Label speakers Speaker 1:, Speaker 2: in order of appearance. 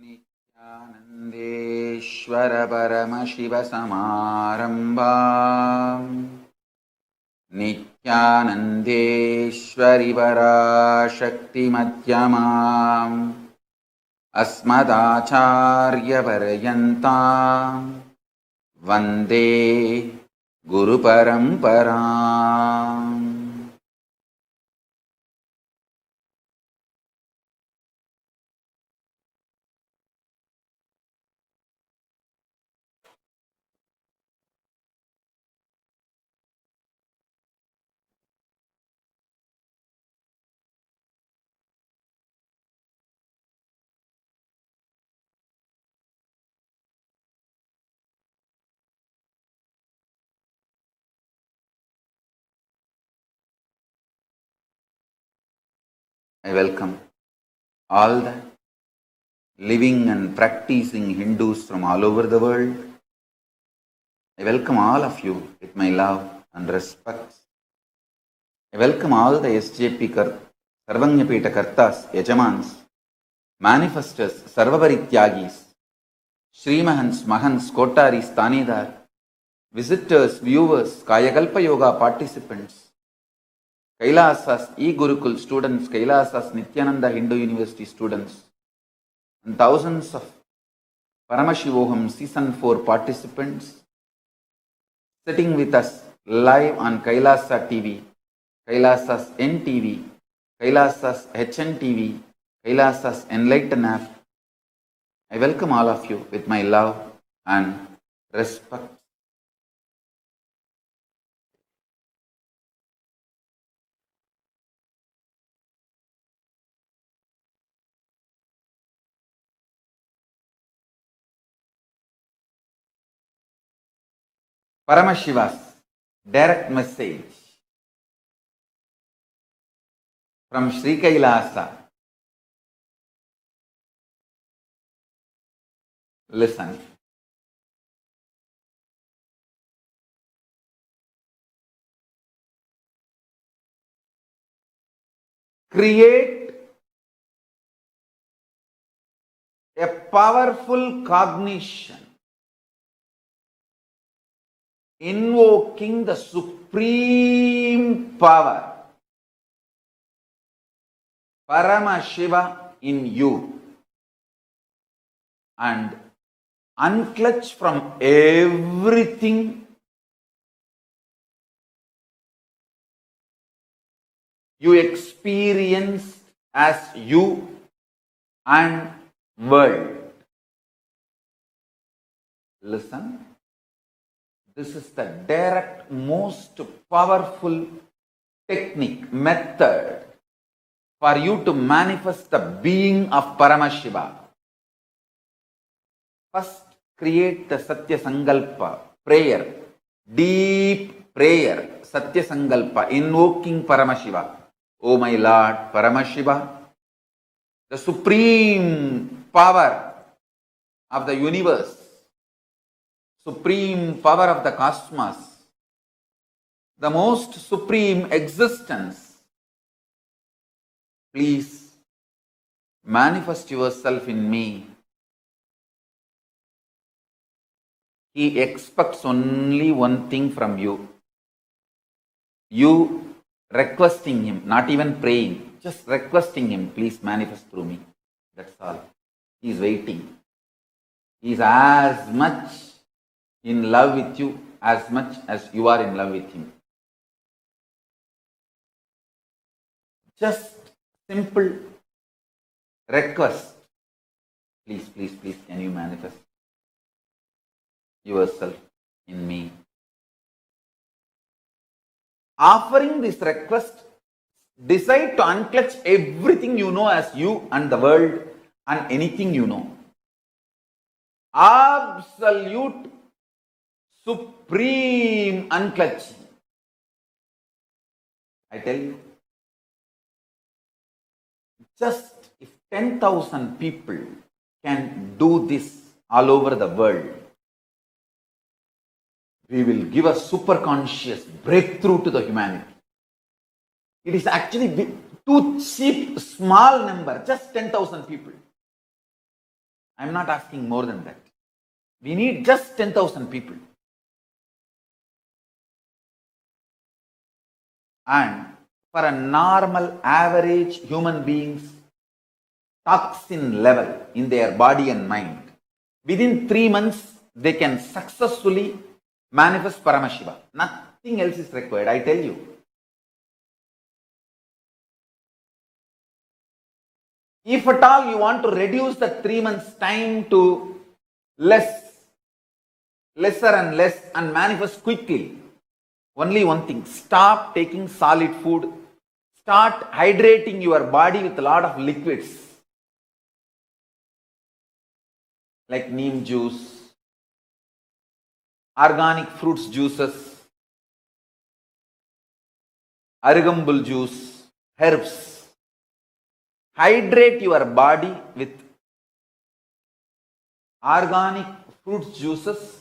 Speaker 1: नित्यानन्देश्वर परमशिवसमारम्भाम् नित्यानन्देश्वरि पराशक्तिमध्यमाम् अस्मदाचार्यपर्यन्ताम् वन्दे गुरुपरम्पराम्. I welcome all the living and practicing Hindus from all over the world. I welcome all of you with my love and respect. I welcome all the SJP Sarvanyapita Kartas, Yajamans, Manifestors, Sarvaparityagis, Srimahans, Mahans, Kotaris, Tanidar, visitors, viewers, Kayakalpa Yoga participants, Kailasas E-Gurukul students, Kailasas Nityananda Hindu University students, and thousands of Paramashivoham Season 4 participants sitting with us live on Kailasa TV, Kailasas NTV, Kailasas HNTV, Kailasas Enlighten app. I welcome all of you with my love and respect. Paramashiva's direct message from Sri Kailasa. Listen. Create a powerful cognition invoking the supreme power, Paramashiva, in you, and unclutch from everything you experience as you and world. Listen. This is the direct, most powerful technique, method for you to manifest the being of Paramashiva. First, create the Satya Sankalpa prayer, deep prayer, Satya Sankalpa, invoking Paramashiva. O my Lord Paramashiva, the supreme power of the universe, supreme power of the cosmos, the most supreme existence, please manifest yourself in me. He expects only one thing from you. You requesting him, not even praying, just requesting him, please manifest through me. That's all. He is waiting. He is as much in love with you as much as you are in love with him. Just simple request. Please, please, please, can you manifest yourself in me? Offering this request, decide to unclutch everything you know as you and the world and anything you know. Absolute supreme unclutching. I tell you, just if 10,000 people can do this all over the world, we will give a superconscious breakthrough to the humanity. It is actually too cheap, small number, just 10,000 people. I'm not asking more than that. We need just 10,000 people. And for a normal, average human being's toxin level in their body and mind, within 3 months, they can successfully manifest Paramashiva. Nothing else is required, I tell you. If at all you want to reduce the 3 months time to lesser and less and manifest quickly, only one thing, stop taking solid food, start hydrating your body with a lot of liquids like neem juice, organic fruits juices, arugambul juice, herbs. Hydrate your body with organic fruit juices